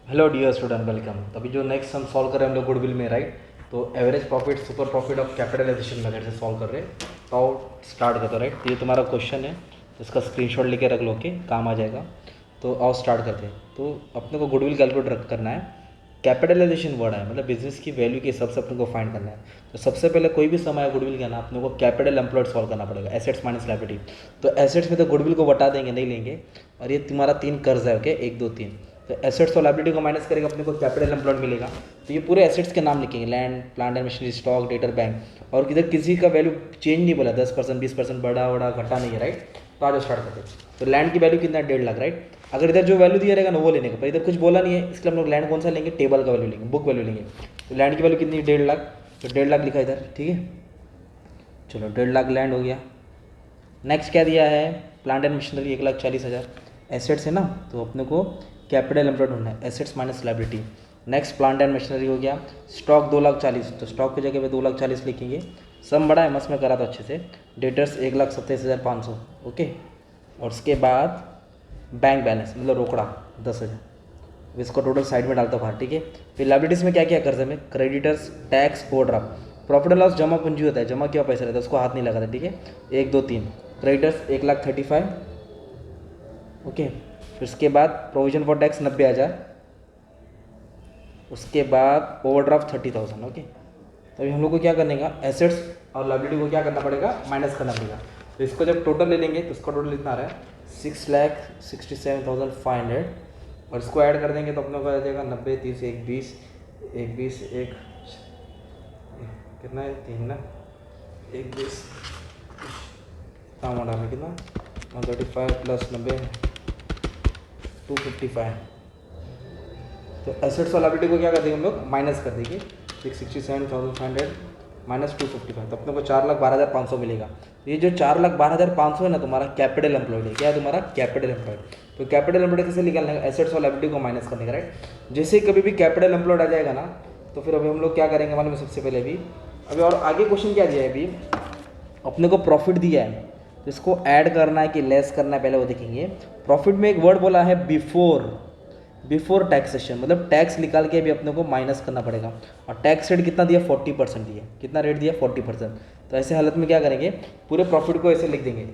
Hello dear student, welcome. तो अभी जो नेक्स्ट हम सॉल्व कर रहे हैं हम लोग गुडविल में, राइट। तो average profit super profit of capitalisation method से सॉल्व कर रहे हैं। तो आओ स्टार्ट करते हो, राइट। तो ये तुम्हारा क्वेश्चन है, तो इसका स्क्रीनशॉट लेके रख लो, के काम आ जाएगा। तो आओ स्टार्ट करते हैं। तो अपने को गुडविल कैलकुलेट करना है। कैपिटलाइजेशन वर्ड है, मतलब बिजनेस की वैल्यू के हिसाब से अपने को फाइंड करना है। तो सबसे पहले कोई भी समय गुडविल का ना अपने को कैपिटल एम्प्लॉयड सॉल्व करना पड़ेगा, एसेट्स माइनस लायबिलिटी। तो एसेट्स में तो गुडविल को बता देंगे, नहीं लेंगे। और ये तुम्हारा 3 कर्ज है, ओके, 1 2 3। तो एसेट्स और लायबिलिटी को माइनस करेगा, अपने को कैपिटल एम्प्लॉयड मिलेगा। तो ये पूरे एसेट्स के नाम लिखेंगे, land, plant and machinery, stock, debtor, bank. और इधर किसी का वैल्यू चेंज नहीं बोला, 10% 20% बढ़ा बढ़ा घटा नहीं है, राइट। तो आज स्टार्ट करते हैं। तो लैंड की वैल्यू कितना है, 1.5 लाख, राइट। अगर इधर जो वैल्यू दिया रहेगा ना वो लेने का, पर इधर कुछ बोला नहीं है, इसलिए हम लोग लैंड कौन सा लेंगे, टेबल का वैल्यू लेंगे, बुक वैल्यू लेंगे। तो लैंड की वैल्यू कितनी है, 1.5 लाख। तो 1.5 लाख लिखा इधर, ठीक है। चलो 1.5 लाख लैंड हो गया। नेक्स्ट क्या दिया है, प्लांट एंड मशीनरी 1,40,000। एसेट्स है ना, तो अपने को कैपिटल एम्प्लॉयड होना है, assets minus liability. Next plant and machinery हो गया। स्टॉक 2,40,000, तो स्टॉक की जगह पे 2,40,000 लिखेंगे। सम बड़ा है, मस्त में करा तो अच्छे से। Debtors 1,27,500, okay. और उसके बाद बैंक बैलेंस मतलब रोकड़ा 10,000। अब इसको टोटल साइड में डालता हूँ बाहर, ठीक है। फिर लाइबिलिटीज़ में क्या क्या कर्ज है में, creditors, tax, overdraft. Profit and loss जमा पूंजी होता है, जमा किया पैसा रहता है, उसको हाथ नहीं लगाता, ठीक है। 1 2 3 क्रेडिटर्स 1,35,000, ओके। फिर उसके बाद प्रोविजन फॉर टैक्स 90,000। उसके बाद ओवरड्राफ्ट 30,000, ओके। तो अभी हम लोग को क्या करने का, एसेट्स और लाइबिलिटी को क्या करना पड़ेगा, माइनस करना पड़ेगा। तो इसको जब टोटल ले लेंगे तो इसका टोटल इतना आ रहा है 6,67,500। और इसको ऐड कर देंगे तो अपने को आ जाएगा 90 30 1 20 1 20 1 कितना है 3 ना, 1 20 कितना अमाउंट आ रहा है, कितना 135 प्लस 90 255। तो एसेट्स और लायबिलिटी को क्या कर देंगे हम लोग, माइनस कर देंगे। 667,500 माइनस 255, तो अपने को 4,12,500 मिलेगा। ये जो 4,12,500 है ना, तुम्हारा कैपिटल एम्प्लॉयड है। क्या है तुम्हारा, कैपिटल एम्प्लॉयड। तो कैपिटल एम्प्लॉयड कैसे निकालने का, एसेट्स और लायबिलिटी को माइनस करने का, राइट। जैसे कभी भी कैपिटल एम्प्लॉयड आ जाएगा ना, तो फिर अभी हम लोग क्या करेंगे मालूम है, सबसे पहले अभी और आगे क्वेश्चन क्या दिया है, अभी अपने को प्रॉफिट दिया है, तो इसको ऐड करना है कि लेस करना है, पहले वो देखेंगे। प्रॉफिट में एक वर्ड बोला है बिफोर, बिफोर टैक्सेशन, मतलब टैक्स निकाल के भी अपने को माइनस करना पड़ेगा। और टैक्स रेट कितना दिया, 40% दिया। कितना रेट दिया, 40%। तो ऐसे हालत में क्या करेंगे, पूरे प्रॉफिट को ऐसे लिख देंगे,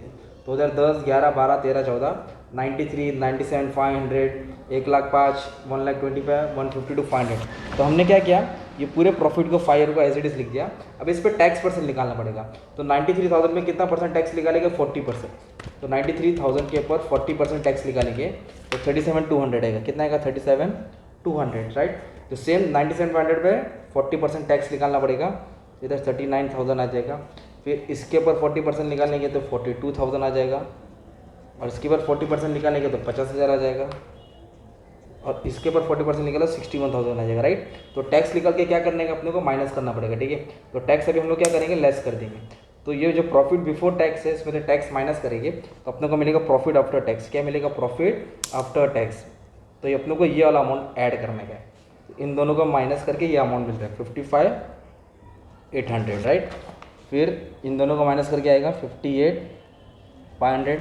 2010 11 12 13 14 93 97 500 1,05,000 1,25,000 152 500। तो हमने क्या किया, ये पूरे प्रॉफिट को 5 को एज इट इज लिख दिया। अब इस पर टैक्स परसेंट निकालना पड़ेगा। तो 93,000 में कितना परसेंट टैक्स निकालेंगे, 40%। तो 93,000 के ऊपर 40% टैक्स निकालेंगे तो 37,200 आएगा। कितना आएगा, 37,200, राइट। तो सेम 97,500 पे 40% टैक्स निकालना पड़ेगा, इधर 39,000 आ जाएगा। फिर इसके ऊपर 40% निकालेंगे तो 42,000 आ जाएगा। और इसके ऊपर 40% निकालेंगे तो 50,000 आ जाएगा। और इसके ऊपर 40% निकालो 61,000 आ जाएगा, राइट। तो टैक्स निकाल के क्या करने का, अपने को माइनस करना पड़ेगा, ठीक है। तो टैक्स अभी हम लोग क्या करेंगे, लेस कर देंगे। तो ये जो प्रॉफिट बिफोर टैक्स है, इसमें से टैक्स माइनस करेंगे तो अपने को मिलेगा प्रॉफिट आफ्टर टैक्स। क्या मिलेगा, प्रॉफिट आफ्टर टैक्स। तो ये अपने को ये वाला अमाउंट ऐड करने का है। इन दोनों को माइनस करके ये अमाउंट मिलता है 55,800, राइट। फिर इन दोनों को माइनस करके आएगा 58,500।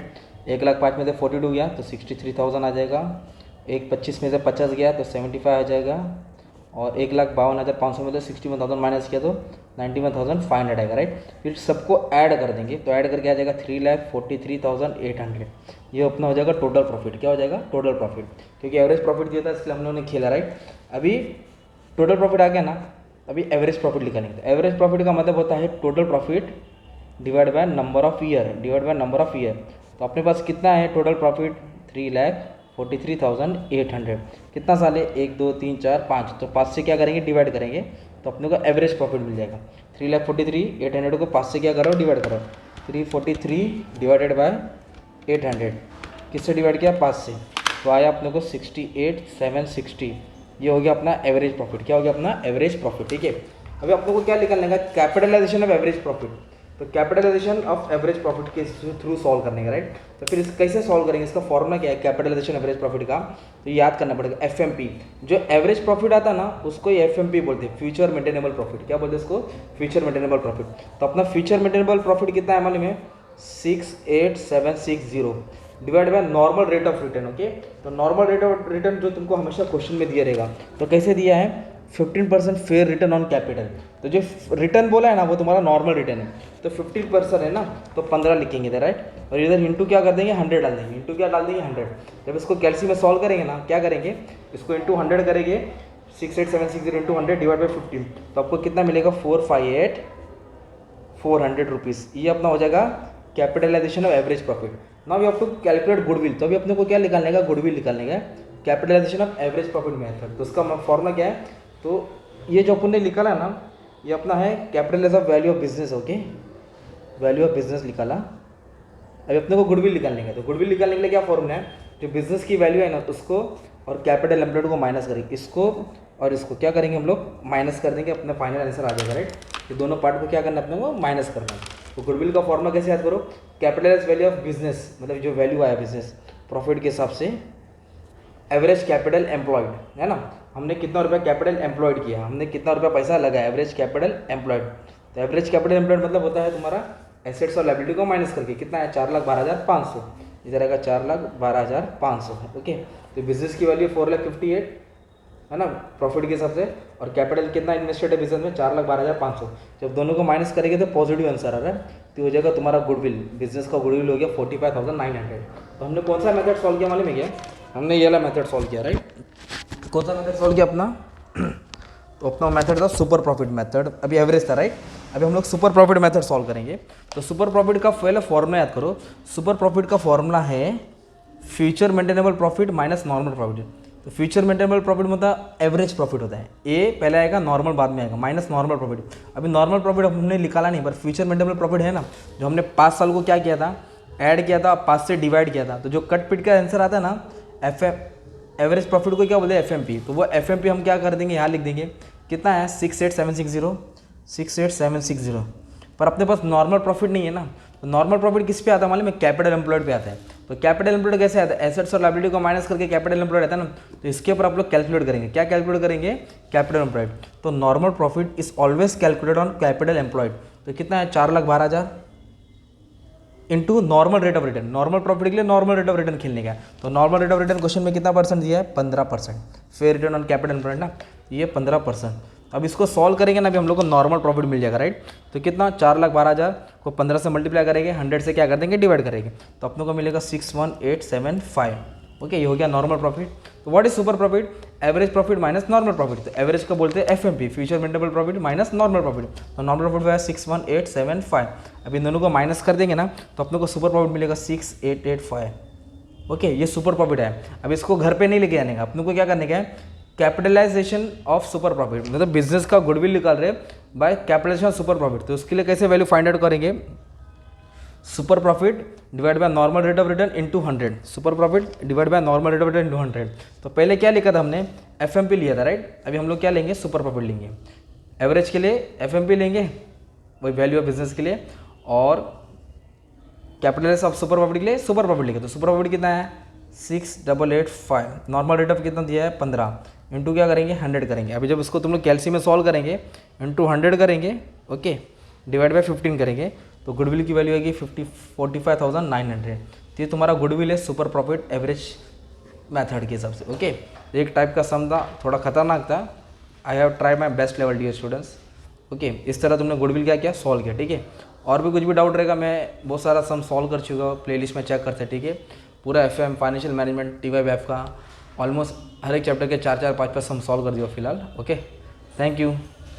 1,05,000 में से 42 गया तो 63,000 आ जाएगा। 1,25,000 में से 50 गया तो 75 आ जाएगा। और 1,52,500 में से 61,000 माइनस किया तो 91,500 आएगा, राइट। फिर सबको ऐड कर देंगे तो ऐड करके आ जाएगा 3,43,800। ये अपना हो जाएगा टोटल प्रॉफिट। क्या हो जाएगा, टोटल प्रॉफिट। क्योंकि एवरेज प्रॉफिट दिया था इसलिए हम लोगों ने खेला, राइट। अभी टोटल प्रॉफिट आ गया ना, अभी एवरेज प्रॉफिट निकालेंगे। तो एवरेज प्रॉफिट का मतलब होता है total profit divide by number of year, divide by number of year. तो अपने पास कितना है टोटल प्रॉफिट, 3,43,800। कितना साल है, 1 2 3 4 5। तो 5 से क्या करेंगे, डिवाइड करेंगे तो अपने को एवरेज प्रॉफिट मिल जाएगा। 3,43,800 को 5 से क्या करो, डिवाइड करो। 343 डिवाइडेड बाय 800, किससे डिवाइड किया, 5 से। तो आया अपने को 68,760। ये हो गया अपना एवरेज प्रॉफिट। क्या हो गया, अपना एवरेज प्रॉफिट, ठीक है। अभी अपने को क्या निकालने का, कैपिटलाइजेशन ऑफ एवरेज प्रॉफिट। तो कैपिटलाइजेशन ऑफ एवरेज प्रॉफिट के थ्रू सॉल्व करने का, राइट। तो फिर इस कैसे सॉल्व करेंगे, इसका फॉर्मूला क्या है, कैपिटलाइजेशन एवरेज प्रॉफिट का। तो याद करना पड़ेगा एफएमपी। जो एवरेज प्रॉफिट आता ना उसको ये एफएमपी बोलते हैं, फ्यूचर मेंटेनेबल प्रॉफिट। क्या बोलते हैं इसको, फ्यूचर मेंटेनेबल प्रॉफिट। तो अपना फ्यूचर मेंटेनेबल प्रॉफिट कितना है मालूम है, 68,760। Divide by normal rate of return. Okay, तो नॉर्मल रेट ऑफ रिटर्न जो तुमको हमेशा क्वेश्चन में दिया रहेगा, तो कैसे दिया है 15% फेयर रिटर्न ऑन कैपिटल। तो जो रिटर्न बोला है ना वो तुम्हारा नॉर्मल रिटर्न है, तो 15% है ना, तो 15 लिखेंगे इधर, राइट। और इधर इंटू क्या कर देंगे 100 डाल देंगे, इंटू क्या डाल देंगे 100। जब इसको कैलसी में सॉल्व करेंगे ना, क्या करेंगे इसको इंटू 100 करेंगे, 68760 इंटू 100 डिवाइड बाई 15, तो आपको कितना मिलेगा 458,400 रुपीज़। ये अपना हो जाएगा capitalisation of average profit. Now you have to calculate goodwill. तो अभी अपने को क्या निकालने का, गुडविल निकालने का, capitalisation of average profit method. तो उसका फॉर्मूला क्या है, तो ये जो अपन ने निकाला ना, ये अपना है capitalisation of value of business. Okay, value of business निकाला। अभी अपने को गुडविल निकालने का, तो गुडविल निकालने के लिए क्या फॉर्मूला है, जो बिजनेस की वैल्यू है ना उसको और कैपिटल एम्प्लॉयड को माइनस करेंगे, इसको और इसको क्या करेंगे हम लोग माइनस कर देंगे, अपना फाइनल आंसर आ जाएगा, राइट। ये दोनों पार्ट को क्या करना है अपने को माइनस करना है। तो गुडविल का फॉर्मूला कैसे याद करो, कैपिटलाइज वैल्यू ऑफ बिजनेस, मतलब जो वैल्यू आया बिजनेस प्रॉफिट के हिसाब से एवरेज कैपिटल एम्प्लॉयड, है ना। हमने कितना रुपया कैपिटल एम्प्लॉयड किया, हमने कितना रुपया पैसा लगाया, एवरेज कैपिटल एम्प्लॉयड। तो एवरेज कैपिटल एम्प्लॉयड मतलब होता है तुम्हारा एसेट्स और लायबिलिटी को माइनस करके कितना है 4,12,500, इधर आएगा 4,12,500। ओके, तो बिजनेस की वैल्यू 4,58,000 है ना प्रॉफिट के हिसाब से, और कैपिटल कितना इन्वेस्टेड है बिजनेस में 4,12,500। जब दोनों को माइनस करेंगे तो पॉजिटिव आंसर आ रहा है, तो हो जाएगा तुम्हारा गुडविल, बिजनेस का गुडविल हो गया 45,900। तो हमने कौन सा मेथड सॉल्व किया मालूम है क्या, हमने ये वाला मेथड सॉल्व किया, राइट। कौन सा मेथड सॉल्व किया अपना तो अपना मेथड था सुपर प्रॉफिट मेथड, अभी एवरेज था, राइट। अभी हम लोग सुपर प्रॉफिट मेथड सॉल्व करेंगे। तो सुपर प्रॉफिट का पहले फॉर्मूला याद करो, सुपर प्रॉफिट का फॉर्मूला है future maintainable profit minus normal profit. तो फ्यूचर मेंटेनेबल प्रॉफिट मतलब एवरेज प्रॉफिट होता है, ए पहले आएगा नॉर्मल बाद में आएगा, माइनस नॉर्मल प्रॉफिट। अभी नॉर्मल प्रॉफिट हमने निकाला नहीं, पर फ्यूचर मेंटेनेबल प्रॉफिट है ना, जो हमने 5 साल को क्या किया था, ऐड किया था, 5 से डिवाइड किया था, तो जो कट पिट का आंसर आता है ना एवरेज प्रॉफिट को क्या बोलते हैं FMP। तो वो FMP हम क्या कर देंगे यहाँ लिख देंगे, कितना है 68760, पर अपने पास नॉर्मल प्रॉफिट नहीं है ना। तो नॉर्मल प्रॉफिट किस पे आता है मालूम है, कैपिटल एम्प्लॉयड पे आता है। तो कैपिटल एम्प्लॉयड कैसे आता है, एसेट्स और लायबिलिटी को माइनस करके कैपिटल एम्प्लॉयड आता है ना। तो इसके ऊपर आप लोग कैलकुलेट करेंगे, क्या कैलकुलेट करेंगे, कैपिटल एम्प्लॉयड। तो normal profit is always calculated on capital employed. तो कितना है 4,12,000 into normal rate of return. Normal profit के लिए नॉर्मल रेट ऑफ रिटर्न खेलने का है। तो normal rate of return question में कितना परसेंट दिया है 15%, fair return on capital employed ना, ये 15%। अब इसको सॉल्व करेंगे ना, अभी हम लोग को नॉर्मल प्रॉफिट मिल जाएगा, राइट। तो कितना 4,12,000 को 15 से मल्टीप्लाई करेंगे, 100 से क्या कर देंगे डिवाइड करेंगे, तो अपनों को मिलेगा 61875। ओके, ये हो गया नॉर्मल प्रॉफिट। तो what is super profit, average profit minus normal profit. तो एवरेज को बोलते हैं FMP, future maintainable profit minus normal profit. तो नॉर्मल प्रॉफिट है 61875। अब इन दोनों को माइनस कर देंगे ना, तो अपनों को सुपर प्रॉफिट मिलेगा 6885। ओके, ये सुपर प्रॉफिट है। अब इसको घर पे नहीं लेके आने का, अपनों को क्या करने का है, कैपिटलाइजेशन ऑफ सुपर प्रॉफिट, मतलब बिजनेस का गुडविल निकाल रहे by capitalisation of super profit. तो उसके लिए कैसे वैल्यू फाइंड आउट करेंगे, super profit divide by normal rate of return into 100, super profit divide by normal rate of return into 100। तो पहले क्या लिखा था हमने, FMP लिया था, राइट। अभी हम लोग क्या लेंगे, सुपर प्रॉफिट लेंगे। एवरेज के लिए FMP लेंगे, वही वैल्यू ऑफ बिजनेस के लिए, और कैपिटलाइजेशन ऑफ सुपर प्रॉफिट के लिए सुपर प्रॉफिट लेंगे। तो सुपर प्रॉफिट कितना है 6885, नॉर्मल रेट ऑफ कितना दिया है 15, इंटू क्या करेंगे 100 करेंगे। अभी जब इसको तुम लोग कैलसी में सॉल्व करेंगे, इंटू 100 करेंगे, ओके, डिवाइड बाय 15 करेंगे, तो गुडविल की वैल्यू आएगी 45,900। तो ये तुम्हारा गुडविल है सुपर प्रॉफिट एवरेज मेथड के हिसाब से। ओके, एक टाइप का सम था, थोड़ा खतरनाक था। I have try my best level dear students. Okay, इस तरह तुमने गुडविल क्या किया, सॉल्व किया, ठीक है। और भी कुछ भी डाउट रहेगा, मैं बहुत सारा सम सॉल्व कर चुका हूँ, प्लेलिस्ट में चेक करते, ठीक है। पूरा FM फाइनेंशियल मैनेजमेंट TYBF का ऑलमोस्ट हर एक चैप्टर के 4-4, 5-5 सम सॉल्व कर दिया फिलहाल। Okay, thank you.